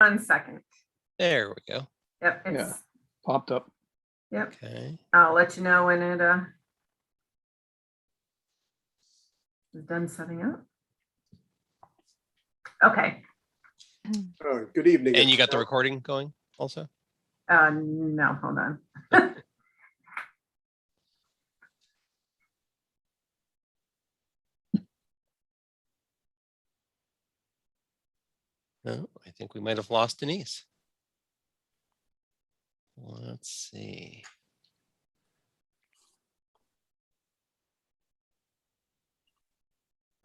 1 second. There we go. Yep, it's Yeah. Popped up. Yep. Okay. I'll let you know when it is done setting up. Okay. Good evening. And you got the recording going also? No, hold on. No, I think we might have lost Denise. Let's see.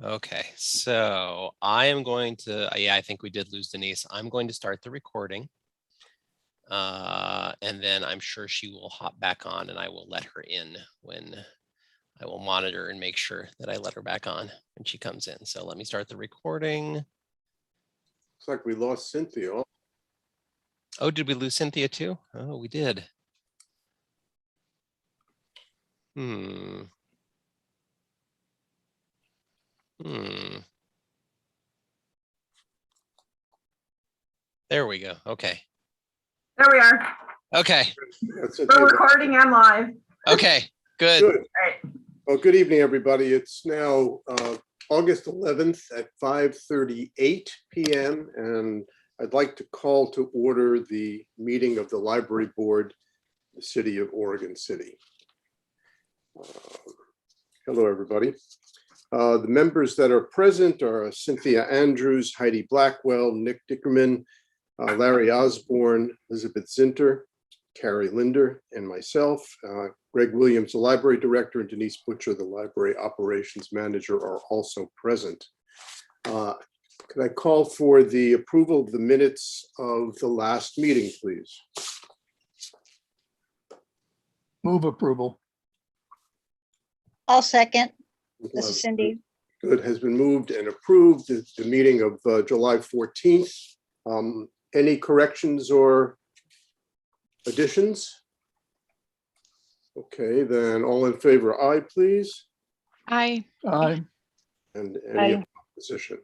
Okay, so I am going to, yeah, I think we did lose Denise. I'm going to start the recording. And then I'm sure she will hop back on and I will let her in when I will monitor and make sure that I let her back on when she comes in. So let me start the recording. Looks like we lost Cynthia. Oh, did we lose Cynthia too? Oh, we did. There we go. Okay. There we are. Okay. We're recording and live. Okay. Good. Good. All right. Well, good evening, everybody. It's now August 11th at 5:38 p.m. and I'd like to call to order the meeting of the Library Board, the City of Oregon City. Hello, everybody. The members that are present are Cynthia Andrews, Heidi Blackwell, Nick Dickerman, Larry Osborne, Elizabeth Zinter, Carrie Linder, and myself. Greg Williams, the Library Director, and Denise Butcher, the Library Operations Manager, are also present. Could I call for the approval of the minutes of the last meeting, please? Move approval. I'll second. This is Cindy. Good, has been moved and approved. The meeting of July 14th. Any corrections or additions? Okay, then all in favor, aye, please. Aye. Aye. And any Aye. opposition?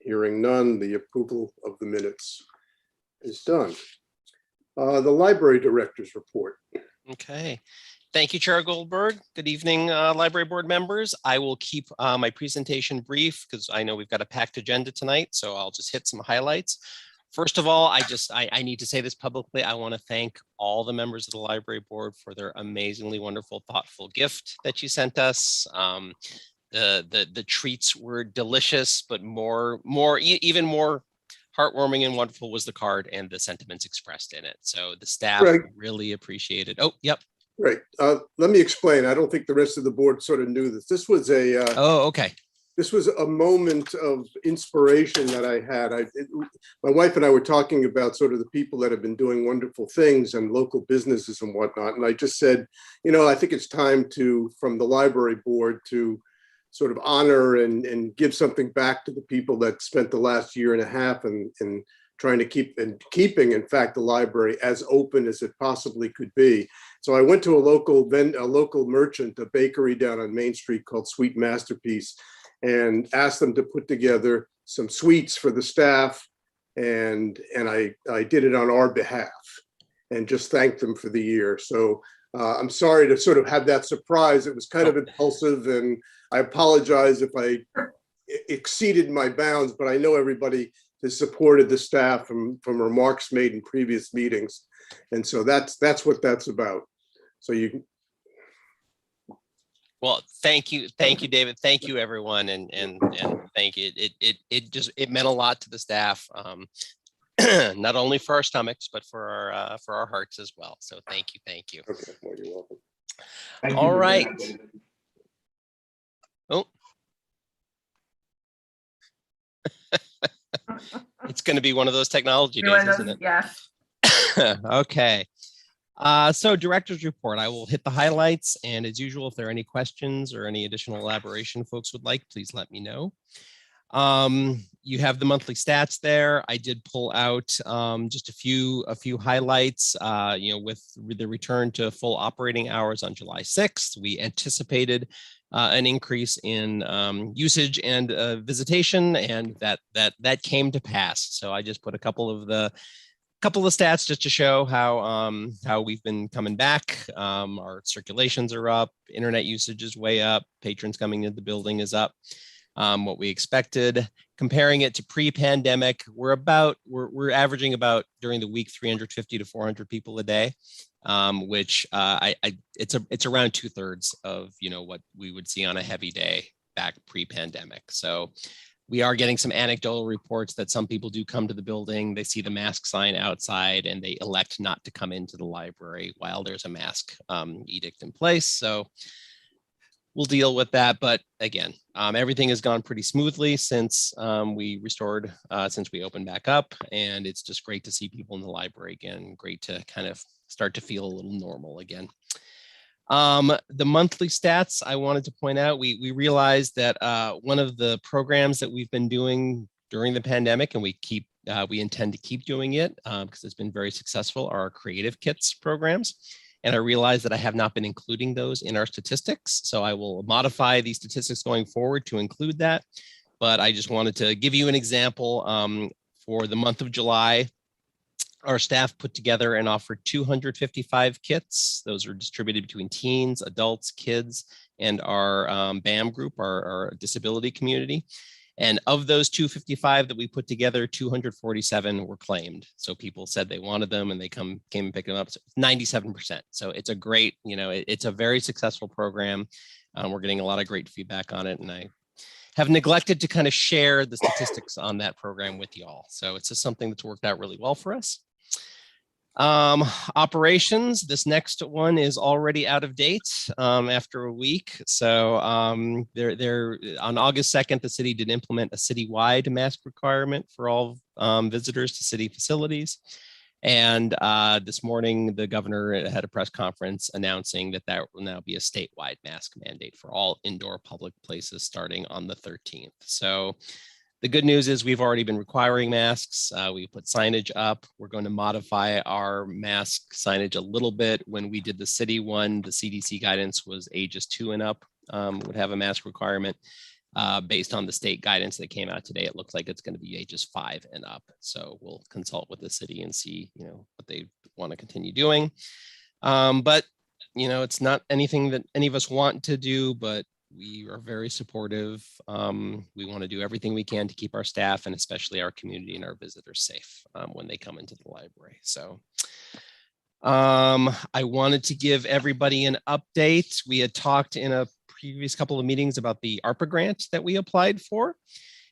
Hearing none, the approval of the minutes is done. The Library Director's report. Okay. Thank you, Chair Goldberg. Good evening, Library Board members. I will keep my presentation brief because I know we've got a packed agenda tonight, so I'll just hit some highlights. First of all, I need to say this publicly. I want to thank all the members of the Library Board for their amazingly wonderful, thoughtful gift that you sent us. The treats were delicious, but even more heartwarming and wonderful was the card and the sentiments expressed in it. So the staff really appreciated. Oh, yep. Right. Let me explain. I don't think the rest of the board sort of knew this. This was a oh, okay. This was a moment of inspiration that I had. My wife and I were talking about sort of the people that have been doing wonderful things and local businesses and whatnot. And I just said, you know, I think it's time from the library board to sort of honor and give something back to the people that spent the last year and a half and trying to keeping, in fact, the library as open as it possibly could be. So I went to a local merchant, a bakery down on Main Street called Sweet Masterpiece, and asked them to put together some sweets for the staff. And I did it on our behalf and just thanked them for the year. So I'm sorry to sort of have that surprise. It was kind of impulsive and I apologize if I exceeded my bounds, but I know everybody has supported the staff from remarks made in previous meetings. And so that's what that's about. So you can. Well, thank you, David. Thank you, everyone, and thank you. It meant a lot to the staff, not only for our stomachs but for our hearts as well. So thank you. Okay, well, you're welcome. All right. Oh, it's going to be one of those technology days, isn't it? Yes. Okay. So director's report, I will hit the highlights, and as usual, if there are any questions or any additional elaboration folks would like, please let me know. You have the monthly stats there. I did pull out just a few highlights. With the return to full operating hours on July 6th, we anticipated an increase in usage and visitation, and that came to pass. So I just put a couple of stats just to show how we've been coming back. Our circulations are up, internet usage is way up, patrons coming into the building is up. What we expected. Comparing it to pre-pandemic, we're averaging about during the week 350 to 400 people a day, which it's around 2/3 of what we would see on a heavy day back pre-pandemic. So we are getting some anecdotal reports that some people do come to the building, they see the mask sign outside, and they elect not to come into the library while there's a mask edict in place. So we'll deal with that. But again, everything has gone pretty smoothly since we opened back up. And it's just great to see people in the library again. Great to kind of start to feel a little normal again. The monthly stats I wanted to point out, we realized that one of the programs that we've been doing during the pandemic, and we intend to keep doing it because it's been very successful, are our creative kits programs. And I realized that I have not been including those in our statistics. So I will modify these statistics going forward to include that. But I just wanted to give you an example. For the month of July, our staff put together and offered 255 kits. Those are distributed between teens, adults, kids, and our BAM group, our disability community. And of those 255 that we put together, 247 were claimed. So people said they wanted them and they came and picked them up. So 97%. So it's a great, it's a very successful program. We're getting a lot of great feedback on it. And I have neglected to kind of share the statistics on that program with y'all. So it's just something that's worked out really well for us. Operations, this next one is already out of date after a week. So on August 2nd, the city did implement a citywide mask requirement for all visitors to city facilities. And this morning, the governor had a press conference announcing that will now be a statewide mask mandate for all indoor public places starting on the 13th. So the good news is we've already been requiring masks. We put signage up. We're going to modify our mask signage a little bit. When we did the city one, the CDC guidance was ages 2 and up would have a mask requirement. Based on the state guidance that came out today, it looks like it's going to be ages 5 and up. So we'll consult with the city and see, what they want to continue doing. But, it's not anything that any of us want to do, but we are very supportive. We want to do everything we can to keep our staff and especially our community and our visitors safe when they come into the library. So I wanted to give everybody an update. We had talked in a previous couple of meetings about the Arpa Grant that we applied for.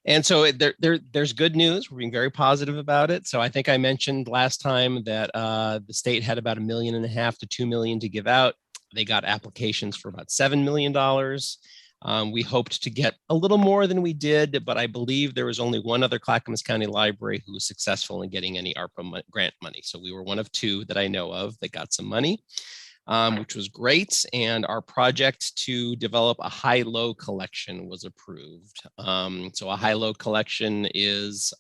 And so there's good news. We're being very positive about it. So I think I mentioned last time that the state had about $1.5 million to $2 million to give out. They got applications for about $7 million. We hoped to get a little more than we did, but I believe there was only one other Clackamas County library who was successful in getting any Arpa grant money. So we were one of 2 that I know of that got some money, which was great. And our project to develop a high-low collection was approved. So a high-low collection is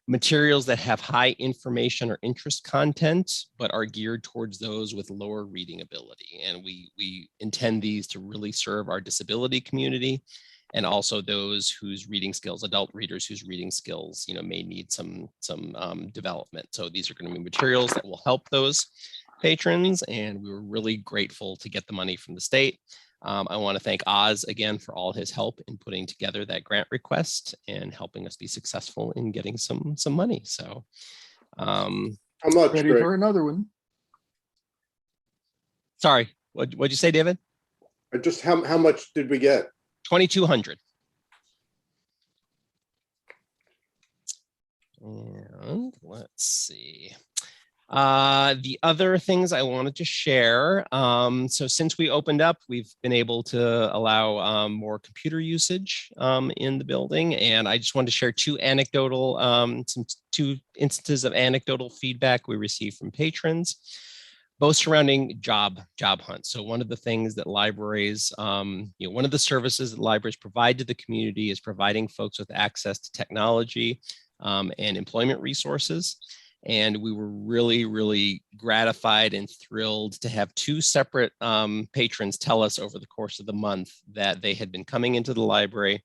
materials that have high information or interest content, but are geared towards those with lower reading ability. And we intend these to really serve our disability community and also those whose reading skills, adult readers whose reading skills, may need some development. So these are going to be materials that will help those patrons. And we were really grateful to get the money from the state. I want to thank Oz again for all his help in putting together that grant request and helping us be successful in getting some money. So How much, Ready Greg? for another one. sorry, what'd you say, David? Just how much did we get? 2,200. And let's see. The other things I wanted to share. So since we opened up, we've been able to allow more computer usage in the building. And I just wanted to share 2 instances of anecdotal feedback we received from patrons, both surrounding job hunts. So one of the things that libraries, one of the services that libraries provide to the community is providing folks with access to technology and employment resources. And we were really, really gratified and thrilled to have two separate patrons tell us over the course of the month that they had been coming into the library.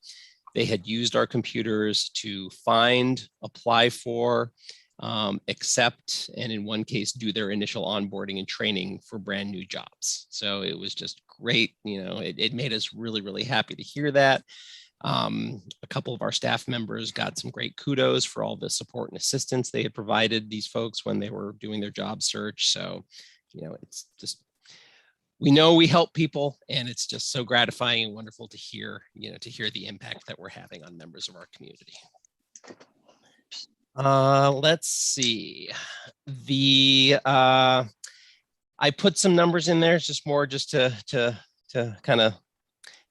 They had used our computers to find, apply for, accept, and in one case, do their initial onboarding and training for brand new jobs. So it was just great. It made us really, really happy to hear that. A couple of our staff members got some great kudos for all the support and assistance they had provided these folks when they were doing their job search. So, it's just, we know we help people, and it's just so gratifying and wonderful to hear, the impact that we're having on members of our community. Let's see. I put some numbers in there, just to kind of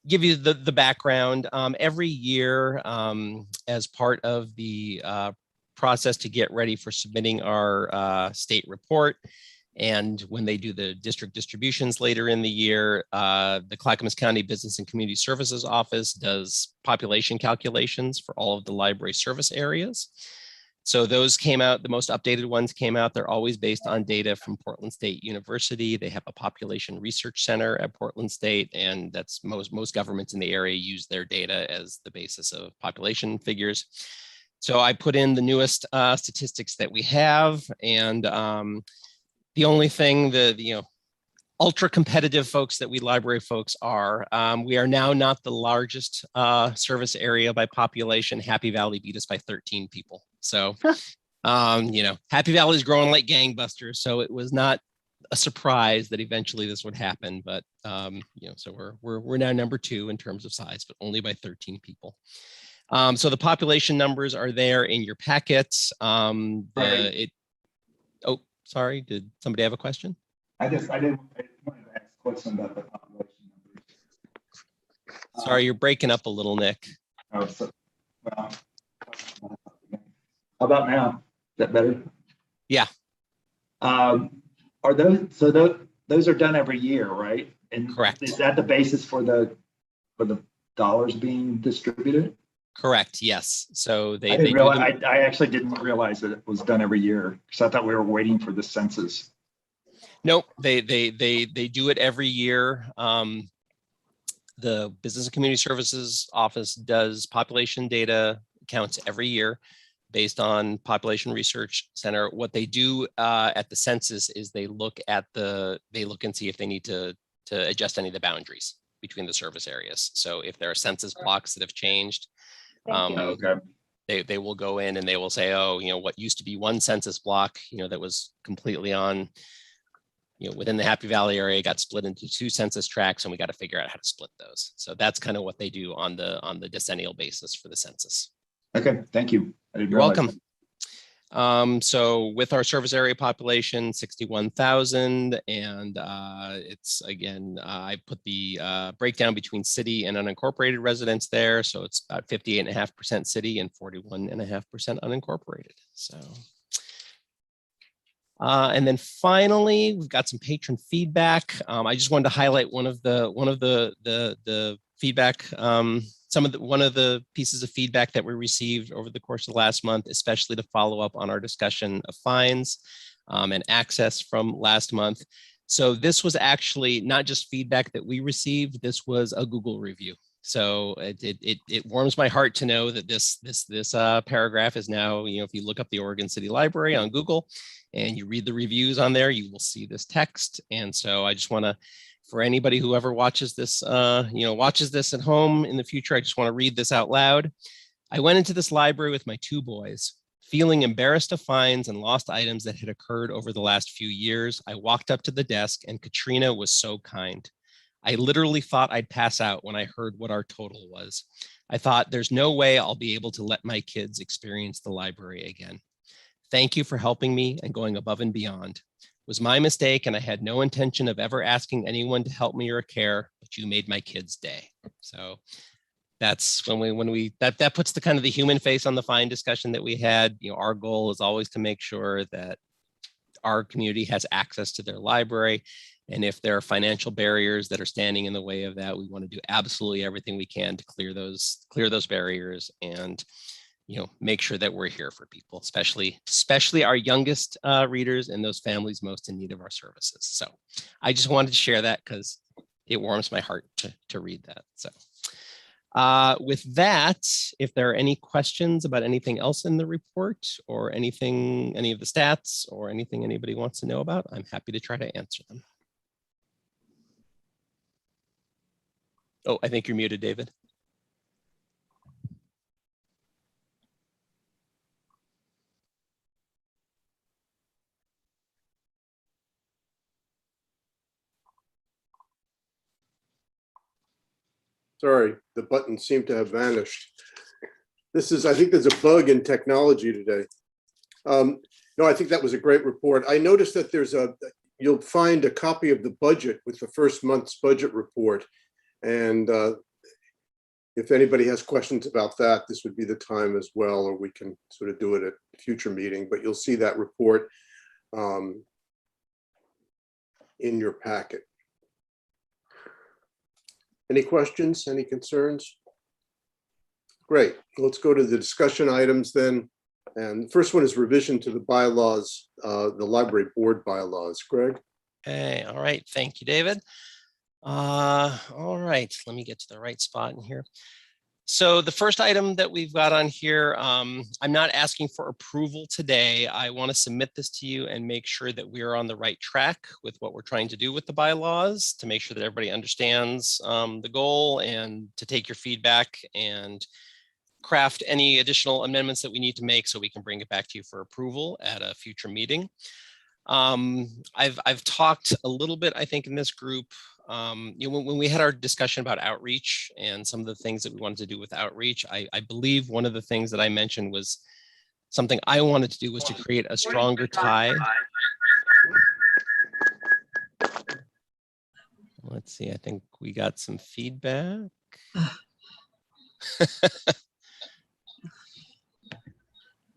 give you the background. Every year, as part of the process to get ready for submitting our state report, and when they do the district distributions later in the year, the Clackamas County Business and Community Services Office does population calculations for all of the library service areas. So those came out, the most updated ones came out. They're always based on data from Portland State University. They have a population research center at Portland State, and that's most governments in the area use their data as the basis of population figures. So I put in the newest statistics that we have, and the only thing, the ultra competitive folks that we library folks are, we are now not the largest service area by population. Happy Valley beat us by 13 people. So, Happy Valley is growing like gangbusters. So it was not a surprise that eventually this would happen. But, so we're now number 2 in terms of size, but only by 13 people. So the population numbers are there in your packets. Oh, sorry. Did somebody have a question? I wanted to ask a question about the population numbers. Sorry, you're breaking up a little, Nick. Well, how about now? Is that better? Yeah. Are those are done every year, right? And correct. Is that the basis for the dollars being distributed? Correct. Yes. So I actually didn't realize that it was done every year, because I thought we were waiting for the census. Nope. They do it every year. The Business and Community Services Office does population data counts every year based on Population Research Center. What they do at the census is they look and see if they need to adjust any of the boundaries between the service areas. So if there are census blocks that have changed, they will go in and they will say, oh, what used to be one census block, that was completely on, within the Happy Valley area, got split into 2 census tracts, and we got to figure out how to split those. So that's kind of what they do on the decennial basis for the census. Okay, thank you. You're welcome. So with our service area population, 61,000, and it's again, I put the breakdown between city and unincorporated residents there. So it's about 58.5% city and 41.5% unincorporated. So. And then finally, we've got some patron feedback. I just wanted to highlight one of the feedback, one of the pieces of feedback that we received over the course of the last month, especially to follow up on our discussion of fines and access from last month. So this was actually not just feedback that we received, this was a Google review. So it warms my heart to know that this paragraph is now, if you look up the Oregon City Library on Google and you read the reviews on there, you will see this text. And so I just want to, for anybody who ever watches this, watches this at home in the future, I just want to read this out loud. I went into this library with my 2 boys, feeling embarrassed of fines and lost items that had occurred over the last few years. I walked up to the desk and Katrina was so kind. I literally thought I'd pass out when I heard what our total was. I thought there's no way I'll be able to let my kids experience the library again. Thank you for helping me and going above and beyond. It was my mistake and I had no intention of ever asking anyone to help me or care, but you made my kids' day. So that's that puts the kind of the human face on the fine discussion that we had. Our goal is always to make sure that our community has access to their library. And if there are financial barriers that are standing in the way of that, we want to do absolutely everything we can to clear those barriers and make sure that we're here for people, especially our youngest readers and those families most in need of our services. So I just wanted to share that because it warms my heart to read that. So with that, if there are any questions about anything else in the report or any of the stats or anything anybody wants to know about, I'm happy to try to answer them. Oh, I think you're muted, David. Sorry, the button seemed to have vanished. I think there's a bug in technology today. No, I think that was a great report. I noticed that you'll find a copy of the budget with the first month's budget report. And if anybody has questions about that, this would be the time as well, or we can sort of do it at a future meeting, but you'll see that report in your packet. Any questions, any concerns? Great, let's go to the discussion items then. And the first one is revision to the bylaws, the library board bylaws. Greg? Okay, all right, thank you, David. All right, let me get to the right spot in here. So the first item that we've got on here, I'm not asking for approval today. I want to submit this to you and make sure that we're on the right track with what we're trying to do with the bylaws, to make sure that everybody understands the goal, and to take your feedback and craft any additional amendments that we need to make so we can bring it back to you for approval at a future meeting. I've talked a little bit, I think, in this group, when we had our discussion about outreach and some of the things that we wanted to do with outreach, I believe one of the things that I mentioned was something I wanted to do was to create a stronger tie. Let's see, I think we got some feedback.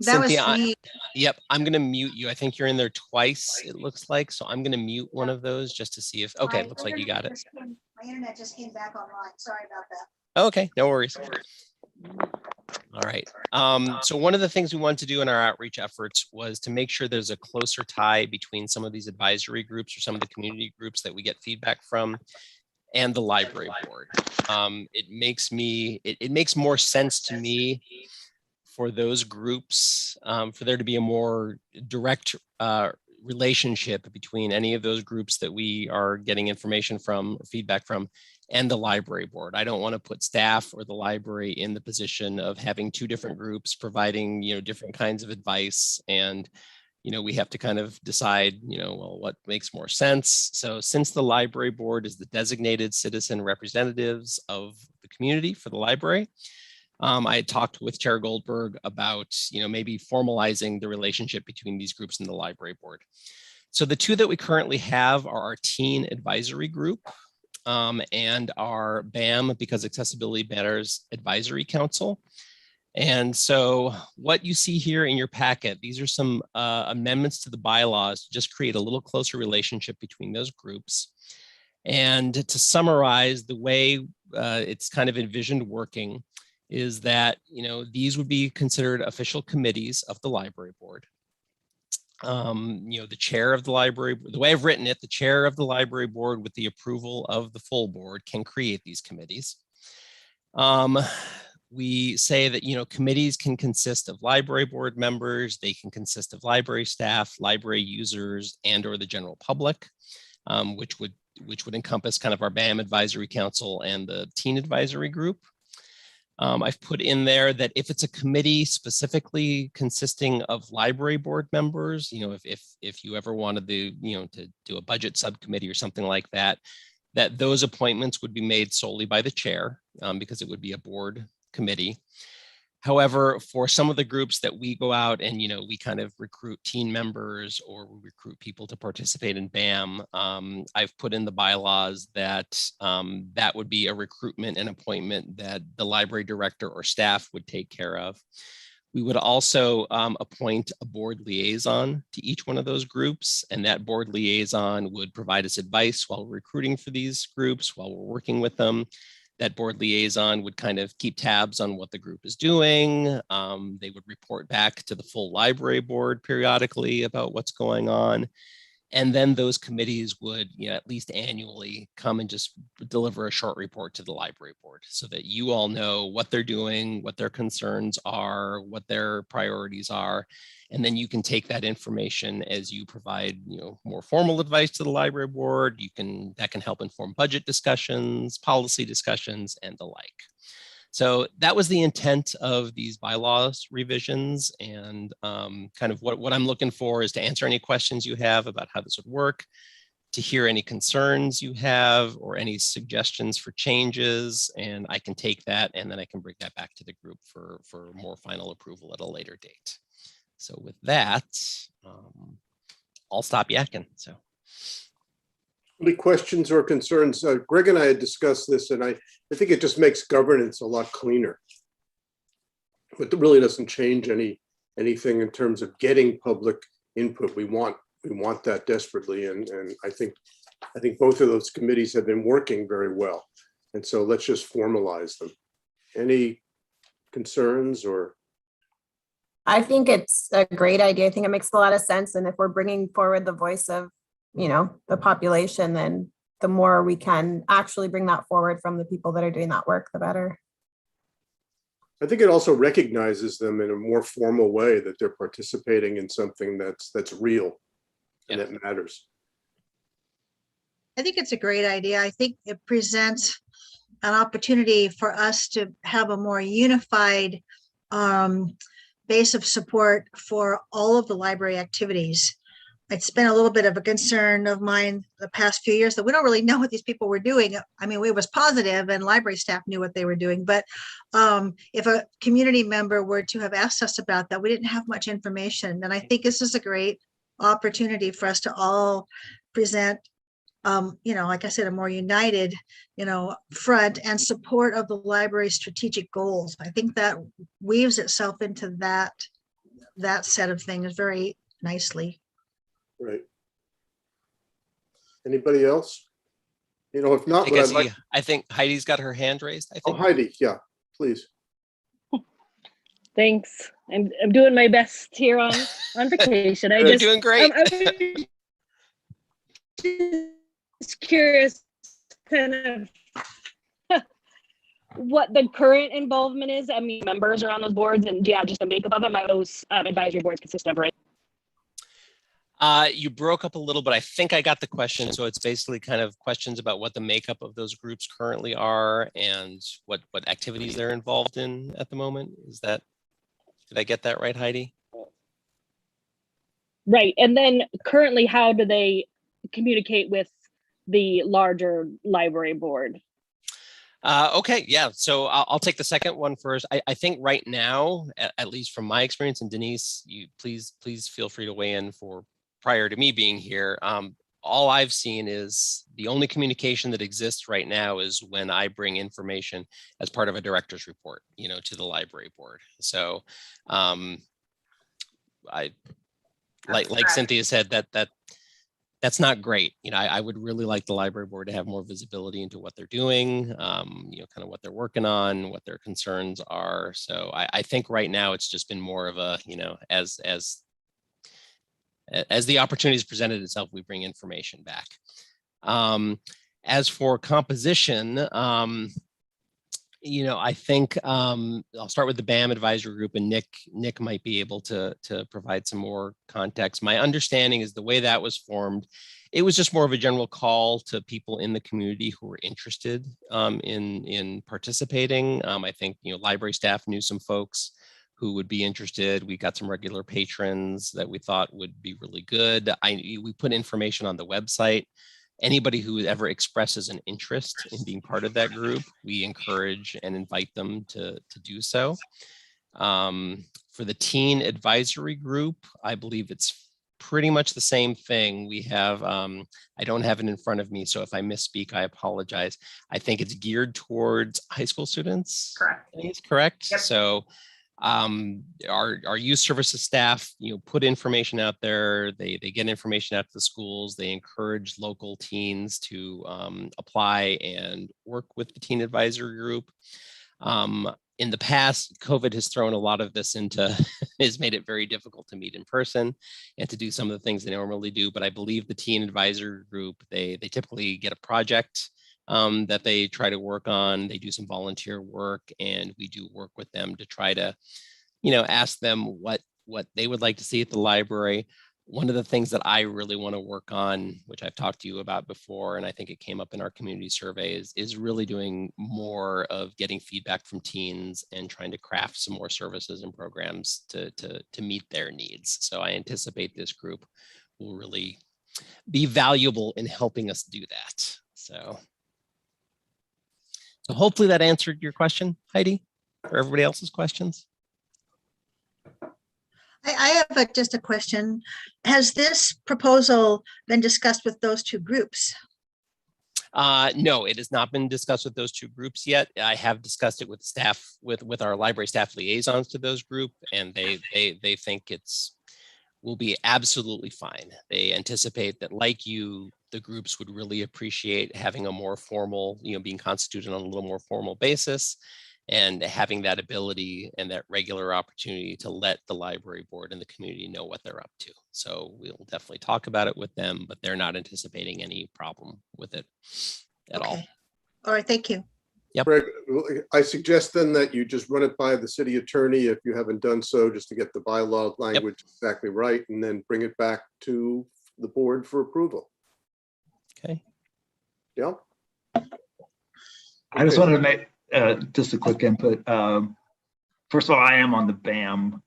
That was Cynthia, me. Yep, I'm going to mute you. I think you're in there twice, it looks like. So I'm going to mute one of those just to see if, okay, it looks like you got it. My internet just came back online. Sorry about that. Okay, no worries. All right. So one of the things we wanted to do in our outreach efforts was to make sure there's a closer tie between some of these advisory groups or some of the community groups that we get feedback from and the library board. It makes more sense to me for those groups, for there to be a more direct relationship between any of those groups that we are getting information from or feedback from and the library board. I don't want to put staff or the library in the position of having two different groups providing, different kinds of advice. And, we have to kind of decide, well, what makes more sense. So since the library board is the designated citizen representatives of the community for the library, I had talked with Chair Goldberg about, maybe formalizing the relationship between these groups and the library board. So the two that we currently have are our teen advisory group and our BAM, Because Accessibility Matters Advisory Council. And so what you see here in your packet, these are some amendments to the bylaws to just create a little closer relationship between those groups. And to summarize, the way it's kind of envisioned working is that, these would be considered official committees of the library board. The chair of the library, the way I've written it, the chair of the library board with the approval of the full board can create these committees. We say that, committees can consist of library board members, they can consist of library staff, library users, and or the general public, which would encompass kind of our BAM advisory council and the teen advisory group. I've put in there that if it's a committee specifically consisting of library board members, if you ever wanted to do a budget subcommittee or something like that, that those appointments would be made solely by the chair because it would be a board committee. However, for some of the groups that we go out and, we kind of recruit teen members or we recruit people to participate in BAM, I've put in the bylaws that that would be a recruitment and appointment that the library director or staff would take care of. We would also appoint a board liaison to each one of those groups, and that board liaison would provide us advice while recruiting for these groups, while we're working with them. that board liaison would kind of keep tabs on what the group is doing. They would report back to the full library board periodically about what's going on. And then those committees would, at least annually come and just deliver a short report to the library board so that you all know what they're doing, what their concerns are, what their priorities are. And then you can take that information as you provide, more formal advice to the library board. That can help inform budget discussions, policy discussions, and the like. So that was the intent of these bylaws revisions, and kind of what I'm looking for is to answer any questions you have about how this would work, to hear any concerns you have or any suggestions for changes, and I can take that and then I can bring that back to the group for more final approval at a later date. So with that, I'll stop yakking. So. Any questions or concerns? Greg and I had discussed this, and I think it just makes governance a lot cleaner. But it really doesn't change anything in terms of getting public input. We want that desperately, and I think both of those committees have been working very well. And so let's just formalize them. Any concerns or? I think it's a great idea. I think it makes a lot of sense. And if we're bringing forward the voice of the population, then the more we can actually bring that forward from the people that are doing that work, the better. I think it also recognizes them in a more formal way that they're participating in something that's real and that matters. I think it's a great idea. I think it presents an opportunity for us to have a more unified base of support for all of the library activities. It's been a little bit of a concern of mine the past few years that we don't really know what these people were doing. I mean, it was positive and library staff knew what they were doing, but if a community member were to have asked us about that, we didn't have much information. And I think this is a great opportunity for us to all present, like I said, a more united, front and support of the library's strategic goals. I think that weaves itself into that set of things very nicely. Right. Anybody else? If not, I think Heidi's got her hand raised. I think. Oh, Heidi, yeah, please. Thanks. I'm doing my best here on vacation. You're doing great. I'm just curious, kind of what the current involvement is. I mean, members are on those boards, and just the makeup of them. Those advisory boards consist of, right? You broke up a little, but I think I got the question. So it's basically kind of questions about what the makeup of those groups currently are and what activities they're involved in at the moment. Did I get that right, Heidi? Right. And then currently, how do they communicate with the larger library board? Okay, yeah. So I'll take the second one first. I think right now, at least from my experience, and Denise, you please feel free to weigh in for prior to me being here. All I've seen is the only communication that exists right now is when I bring information as part of a director's report, to the library board. So like Cynthia said, that's not great. I would really like the library board to have more visibility into what they're doing, kind of what they're working on, what their concerns are. So I think right now it's just been more of a, as the opportunities presented itself, we bring information back. As for composition, I think I'll start with the BAM advisory group, and Nick might be able to provide some more context. My understanding is the way that was formed, it was just more of a general call to people in the community who were interested in participating. I think library staff knew some folks who would be interested. We got some regular patrons that we thought would be really good. We put information on the website. Anybody who ever expresses an interest in being part of that group, we encourage and invite them to do so. For the teen advisory group, I believe it's pretty much the same thing. We have, I don't have it in front of me, so if I misspeak, I apologize. I think it's geared towards high school students. Correct. It's correct. Yep. So Our youth services staff, put information out there. They get information out to the schools. They encourage local teens to apply and work with the teen advisory group. In the past, COVID has thrown a lot of this into, has made it very difficult to meet in person and to do some of the things they normally do. But I believe the teen advisory group, they typically get a project that they try to work on. They do some volunteer work, and we do work with them to try to, ask them what they would like to see at the library. One of the things that I really want to work on, which I've talked to you about before, and I think it came up in our community survey, is really doing more of getting feedback from teens and trying to craft some more services and programs to meet their needs. So I anticipate this group will really be valuable in helping us do that. So hopefully that answered your question, Heidi, or everybody else's questions. I have just a question. Has this proposal been discussed with those two groups? No, it has not been discussed with those two groups yet. I have discussed it with staff, with our library staff liaisons to those groups, and they think will be absolutely fine. They anticipate that, like you, the groups would really appreciate having a more formal, being constituted on a little more formal basis, and having that ability and that regular opportunity to let the library board and the community know what they're up to. So we'll definitely talk about it with them, but they're not anticipating any problem with it at all. All right, thank you. Yep. Greg, I suggest then that you just run it by the city attorney if you haven't done so, just to get the bylaw language exactly right, and then bring it back to the board for approval. Okay. Yeah. I just wanted to make just a quick input. First of all, I am on the BAM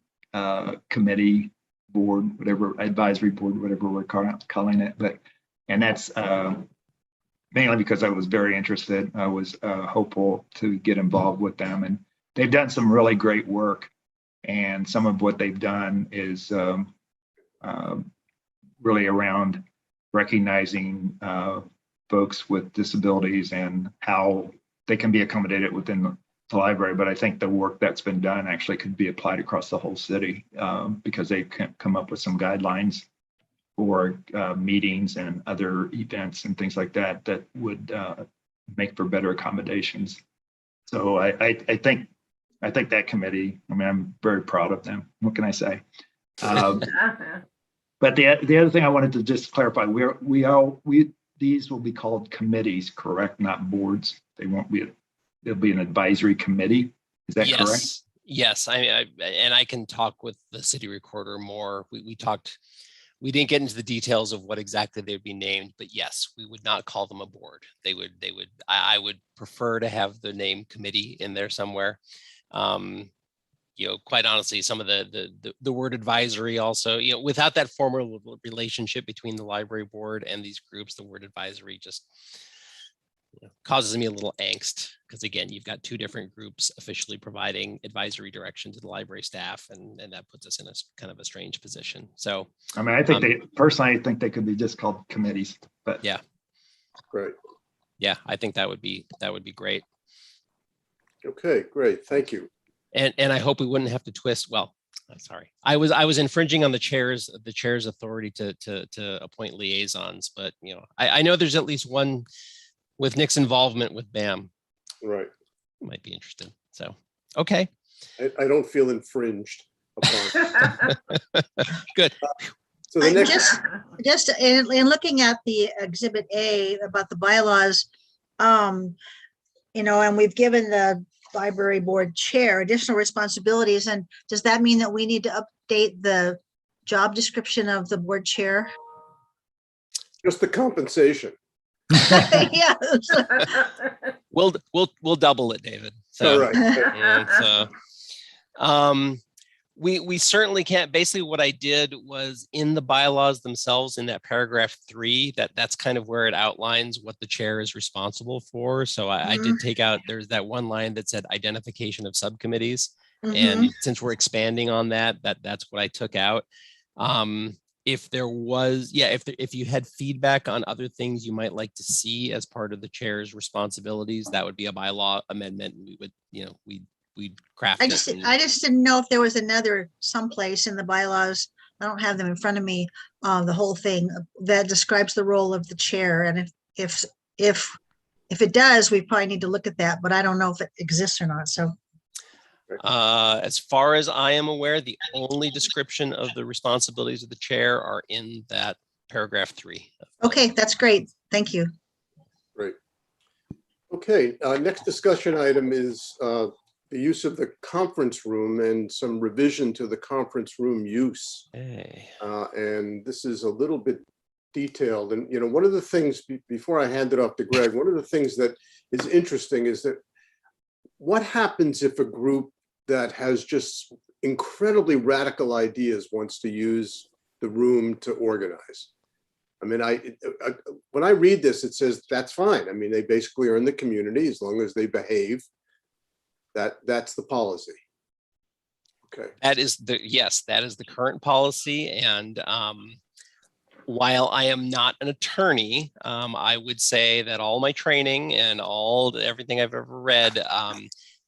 committee board, whatever, advisory board, whatever we're calling it. And that's mainly because I was very interested. I was hopeful to get involved with them, and they've done some really great work. And some of what they've done is really around recognizing folks with disabilities and how they can be accommodated within the library. But I think the work that's been done actually could be applied across the whole city because they can come up with some guidelines for meetings and other events and things like that that would make for better accommodations. So I think that committee, I'm very proud of them. What can I say? But the other thing I wanted to just clarify, these will be called committees, correct? Not boards. They won't be. There'll be an advisory committee. Is that correct? Yes. And I can talk with the city recorder more. We talked. We didn't get into the details of what exactly they'd be named, but yes, we would not call them a board. They would. I would prefer to have the name committee in there somewhere. Quite honestly, some of the word advisory also, without that formal relationship between the library board and these groups, the word advisory just causes me a little angst, because again, you've got two different groups officially providing advisory direction to the library staff, and that puts us in a kind of a strange position. So, I think personally, I think they could be just called committees, but yeah. Great. Yeah, I think that would be great. Okay, great. Thank you. And I hope we wouldn't have to twist. Well, sorry, I was infringing on the chair's authority to appoint liaisons, but I know there's at least one with Nick's involvement with BAM. Right. Might be interested. So, okay. I don't feel infringed upon. Good. So the next, Just in looking at the Exhibit A about the bylaws, and we've given the library board chair additional responsibilities, and does that mean that we need to update the job description of the board chair? just the compensation. Yes. We'll double it, David. So, All right. and so, we certainly can't. Basically, what I did was in the bylaws themselves, in that paragraph 3, that's kind of where it outlines what the chair is responsible for. So I did take out, there's that one line that said identification of subcommittees. And since we're expanding on that's what I took out. If there was, if you had feedback on other things you might like to see as part of the chair's responsibilities, that would be a bylaw amendment. We would, craft I it. just, and- I just didn't know if there was another someplace in the bylaws. I don't have them in front of me, the whole thing that describes the role of the chair. And if it does, we probably need to look at that, but I don't know if it exists or not. So, As far as I am aware, the only description of the responsibilities of the chair are in that paragraph 3. okay, that's great. Thank you. Great. Okay, next discussion item is the use of the conference room and some revision to the conference room use. Okay. And this is a little bit detailed. And, you know, one of the things, before I hand it off to Greg, one of the things that is interesting is that what happens if a group that has just incredibly radical ideas wants to use the room to organize? I mean, when I read this, it says that's fine. I mean, they basically are in the community as long as they behave. That's the policy. Okay. That is the current policy. And while I am not an attorney, I would say that all my training and everything I've ever read,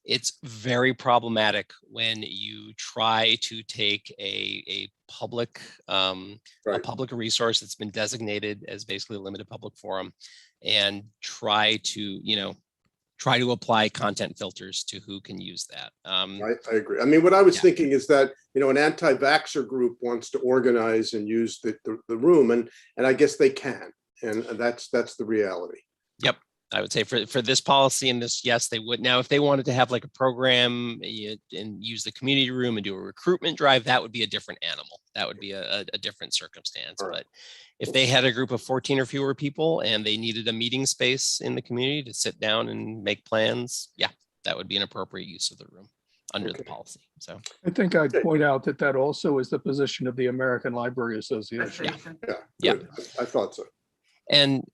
it's very problematic when you try to take a public Right. a public resource that's been designated as basically a limited public forum and try to apply content filters to who can use that. I agree. I mean, what I was thinking is that, you know, an anti-vaxxer group wants to organize and use the room, and I guess they can, and that's the reality. Yep. I would say for this policy and this, yes, they would. Now, if they wanted to have like a program and use the community room and do a recruitment drive, that would be a different animal. That would be a different circumstance. Right. But if they had a group of 14 or fewer people and they needed a meeting space in the community to sit down and make plans, yeah, that would be an appropriate use of the room under the policy. So I think I'd Okay. point out that also is the position of the American Library Association. Association. Yeah. Good. I thought so. And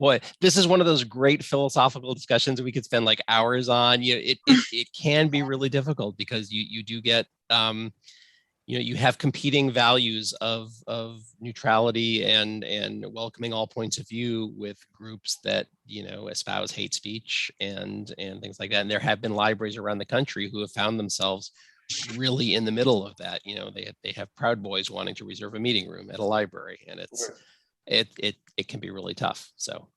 boy, this is one of those great philosophical discussions we could spend like hours on. It can be really difficult because you do get you have competing values of neutrality and welcoming all points of view with groups that espouse hate speech and things like that. And there have been libraries around the country who have found themselves really in the middle of that. They have Proud Boys wanting to reserve a meeting room at a library, and it can be really tough. So,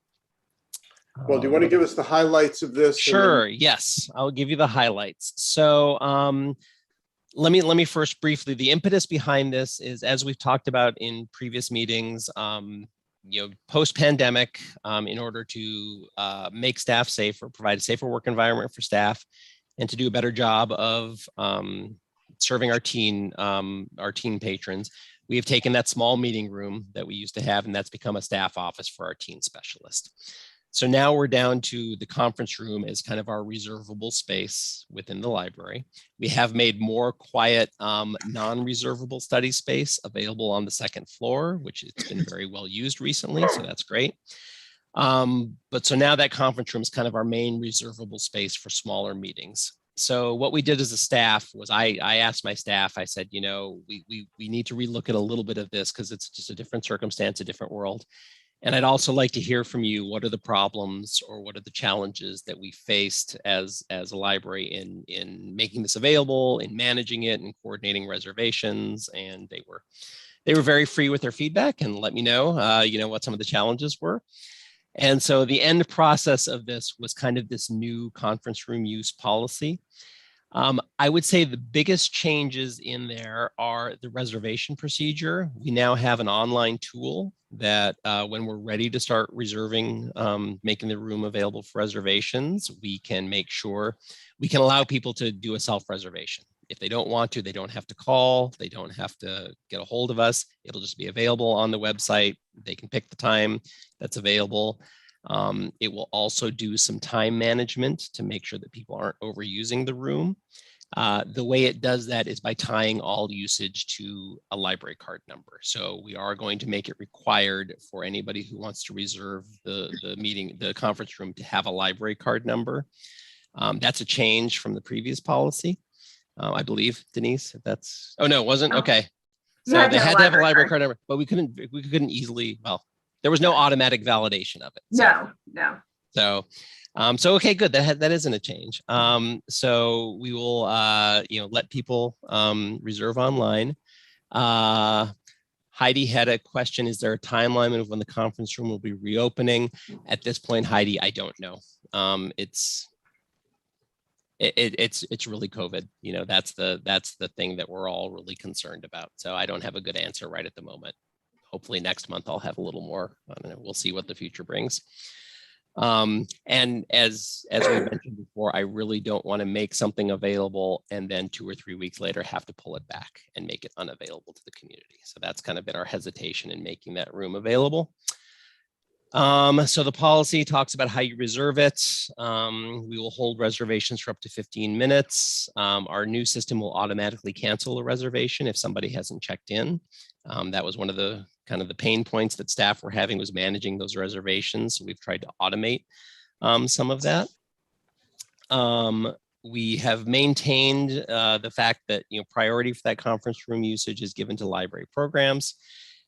Well, do you want to give us the highlights of this? Sure. Yes, I'll give you the highlights. So, let me first briefly, the impetus behind this is, as we've talked about in previous meetings, post-pandemic, in order to make staff safer, provide a safer work environment for staff, and to do a better job of serving our teen patrons, we have taken that small meeting room that we used to have, and that's become a staff office for our teen specialist. So now we're down to the conference room as kind of our reservable space within the library. We have made more quiet, non-reservable study space available on the second floor, which has been very well used recently, so that's great. But so now that conference room is kind of our main reservable space for smaller meetings. So what we did as a staff was I asked my staff, I said, we need to relook at a little bit of this because it's just a different circumstance, a different world. And I'd also like to hear from you, what are the problems or what are the challenges that we faced as a library in making this available, in managing it and coordinating reservations. And they were very free with their feedback and let me know, what some of the challenges were. And so the end process of this was kind of this new conference room use policy. I would say the biggest changes in there are the reservation procedure. We now have an online tool that when we're ready to start reserving, making the room available for reservations, we can make sure we can allow people to do a self-reservation. If they don't want to, they don't have to call, they don't have to get a hold of us. It'll just be available on the website. They can pick the time that's available. It will also do some time management to make sure that people aren't overusing the room. The way it does that is by tying all usage to a library card number. So we are going to make it required for anybody who wants to reserve the conference room to have a library card number. That's a change from the previous policy. I believe, Denise, oh no, it wasn't? Okay. So they had to have a library card number, but we couldn't easily, there was no automatic validation of it. So. No. So, okay, good. That isn't a change. So we will, let people reserve online. Heidi had a question. Is there a timeline of when the conference room will be reopening? At this point, Heidi, I don't know. It's really COVID. That's the thing that we're all really concerned about. So I don't have a good answer right at the moment. Hopefully next month I'll have a little more. I don't know, we'll see what the future brings. And as we mentioned before, I really don't want to make something available and then 2 or 3 weeks later have to pull it back and make it unavailable to the community. So that's kind of been our hesitation in making that room available. So the policy talks about how you reserve it. We will hold reservations for up to 15 minutes. Our new system will automatically cancel a reservation if somebody hasn't checked in. That was one of the kind of the pain points that staff were having, was managing those reservations. So we've tried to automate some of that. We have maintained the fact that priority for that conference room usage is given to library programs.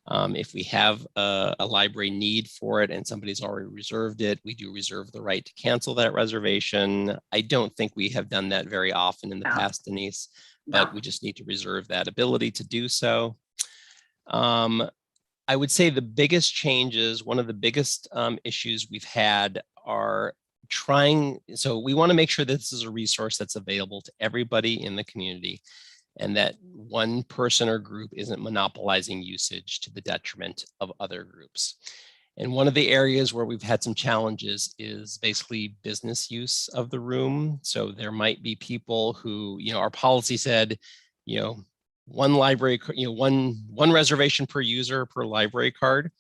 If we have a library need for it and somebody's already reserved it, we do reserve the right to cancel that reservation. I don't think we have done that very often in the past, Denise, but we just need to reserve that ability to do so. I would say the biggest changes, one of the biggest issues we've had are so we want to make sure that this is a resource that's available to everybody in the community, and that one person or group isn't monopolizing usage to the detriment of other groups. And one of the areas where we've had some challenges is basically business use of the room. So there might be people who, our policy said, one library, one reservation per user per library card.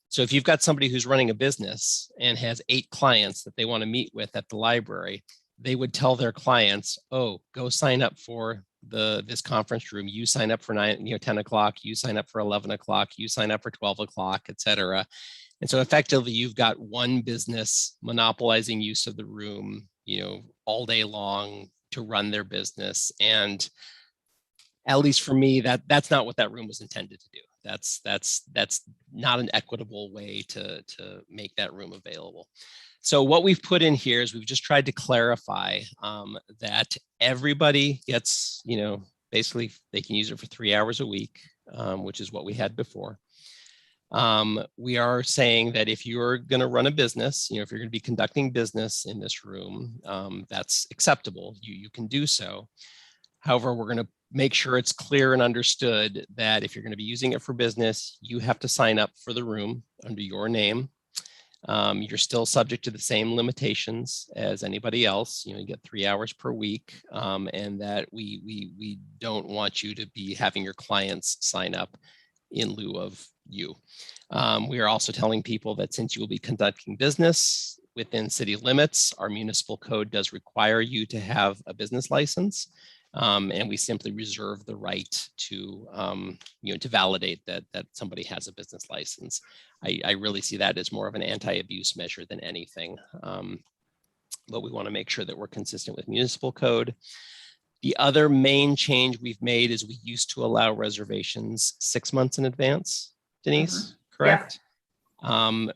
So if you've got somebody who's running a business and has 8 clients that they want to meet with at the library, they would tell their clients, oh, go sign up for this conference room. You sign up for 10 o'clock, you sign up for 11 o'clock, you sign up for 12 o'clock, et cetera. And so effectively you've got one business monopolizing use of the room, all day long to run their business. And at least for me, that's not what that room was intended to do. That's not an equitable way to make that room available. So what we've put in here is we've just tried to clarify that everybody gets, basically they can use it for 3 hours a week, which is what we had before. We are saying that if you're going to run a business, if you're going to be conducting business in this room, that's acceptable. You can do so. However, we're going to make sure it's clear and understood that if you're going to be using it for business, you have to sign up for the room under your name. You're still subject to the same limitations as anybody else. You get 3 hours per week, and that we don't want you to be having your clients sign up in lieu of you. We are also telling people that since you will be conducting business within city limits, our municipal code does require you to have a business license. And we simply reserve the right to, to validate that somebody has a business license. I really see that as more of an anti-abuse measure than anything. But we want to make sure that we're consistent with municipal code. The other main change we've made is we used to allow reservations 6 months in advance, Denise, correct? Yeah.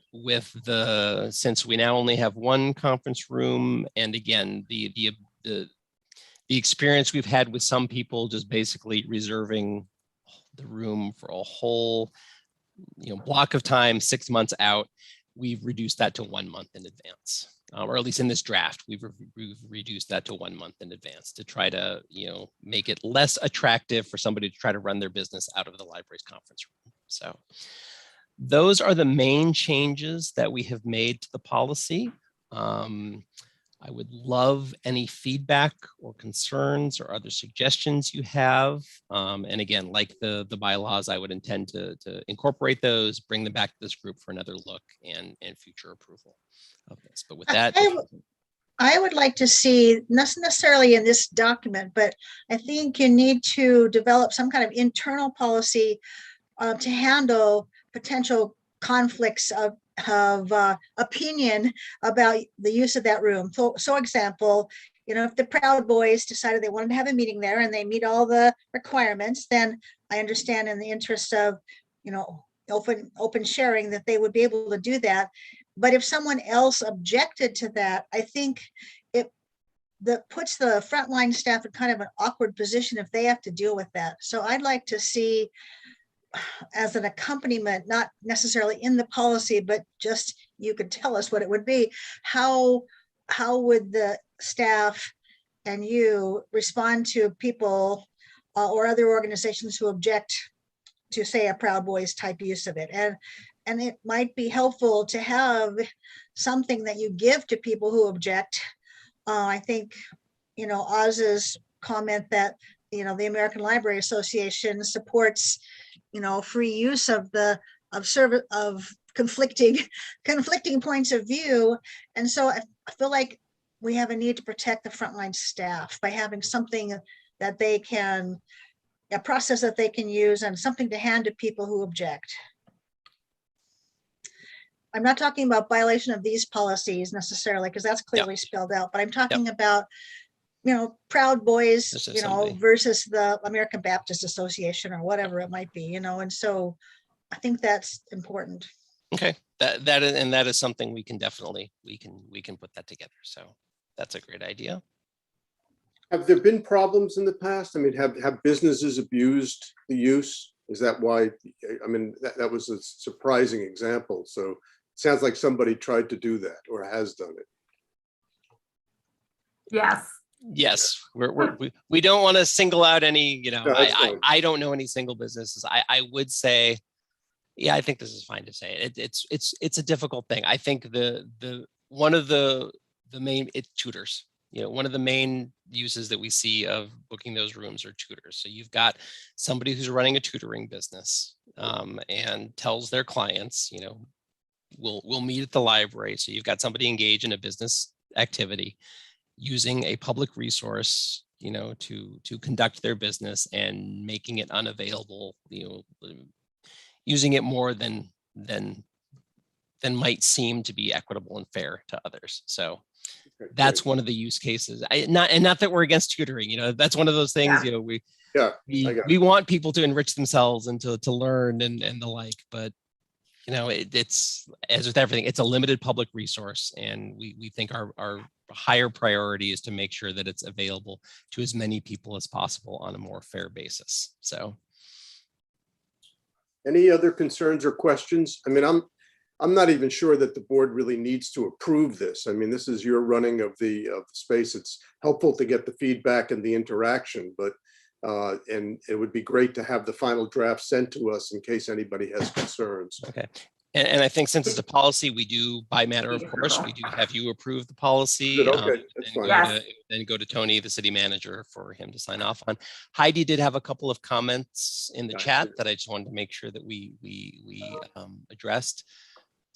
Since we now only have one conference room, and again, the experience we've had with some people just basically reserving the room for a whole, block of time, 6 months out, we've reduced that to 1 month in advance, or at least in this draft, we've reduced that to 1 month in advance to try to, make it less attractive for somebody to try to run their business out of the library's conference room. So those are the main changes that we have made to the policy. I would love any feedback or concerns or other suggestions you have. And again, like the bylaws, I would intend to incorporate those, bring them back to this group for another look and future approval of this. But with that, I would like to see, not necessarily in this document, but I think you need to develop some kind of internal policy to handle potential conflicts of opinion about the use of that room. So example, if the Proud Boys decided they wanted to have a meeting there and they meet all the requirements, then I understand in the interest of, open sharing that they would be able to do that. But if someone else objected to that, I think that puts the frontline staff in kind of an awkward position if they have to deal with that. So I'd like to see as an accompaniment, not necessarily in the policy, but just you could tell us what it would be. How would the staff and you respond to people or other organizations who object to, say, a Proud Boys type use of it? And it might be helpful to have something that you give to people who object. I think, Oz's comment that, the American Library Association supports, free use of conflicting points of view. And so I feel like we have a need to protect the frontline staff by having something that they can, a process that they can use and something to hand to people who object. I'm not talking about violation of these policies necessarily, because that's clearly spelled out, but I'm talking about, Proud Boys, versus the American Baptist Association or whatever it might be, and so I think that's important. Okay, that is something we can definitely, we can put that together. So that's a great idea. Have there been problems in the past? I mean, have businesses abused the use? Is that why? I mean, that was a surprising example. So it sounds like somebody tried to do that or has done it. Yes. Yes, we don't want to single out any, No, I don't know any single businesses. I would say, yeah, I think this is fine to say. It's a difficult thing. I think one of the main, tutors. One of the main uses that we see of booking those rooms are tutors. So you've got somebody who's running a tutoring business and tells their clients, we'll meet at the library. So you've got somebody engaged in a business activity using a public resource, to conduct their business and making it unavailable, using it more than might seem to be equitable and fair to others. So that's one of the use cases. Not that we're against tutoring, that's one of those things, we want people to enrich themselves and to learn and the like, but it's, as with everything, it's a limited public resource, and we think our higher priority is to make sure that it's available to as many people as possible on a more fair basis. So, any other concerns or questions? I mean, I'm not even sure that the board really needs to approve this. I mean, this is your running of the space. It's helpful to get the feedback and the interaction, but and it would be great to have the final draft sent to us in case anybody has concerns. Okay. And I think since it's a policy, we do, by matter of course, we do have you approve the policy. Okay, that's fine. Then go to Tony, the city manager, for him to sign off on. Heidi did have a couple of comments in the chat that I just wanted to make sure that we addressed.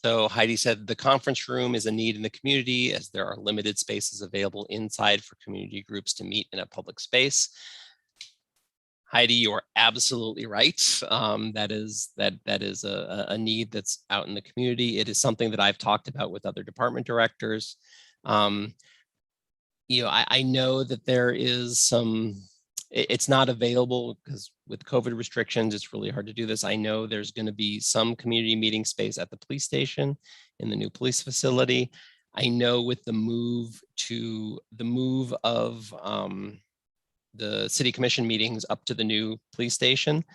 So Heidi said the conference room is a need in the community as there are limited spaces available inside for community groups to meet in a public space. Heidi, you're absolutely right. That is a need that's out in the community. It is something that I've talked about with other department directors. I know that there is some, it's not available because with COVID restrictions, it's really hard to do this. I know there's going to be some community meeting space at the police station in the new police facility. I know with the move of the city commission meetings up to the new police station,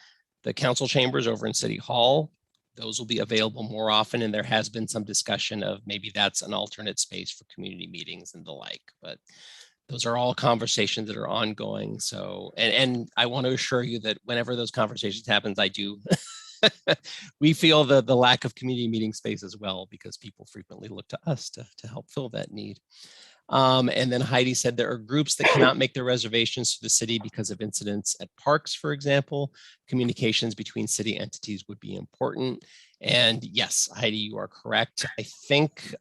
the council chambers over in City Hall, those will be available more often. And there has been some discussion of maybe that's an alternate space for community meetings and the like, but those are all conversations that are ongoing. So, and I want to assure you that whenever those conversations happens, I do, we feel the lack of community meeting space as well, because people frequently look to us to help fill that need. And then Heidi said there are groups that cannot make their reservations to the city because of incidents at parks, for example. Communications between city entities would be important. And yes, Heidi, you are correct. I think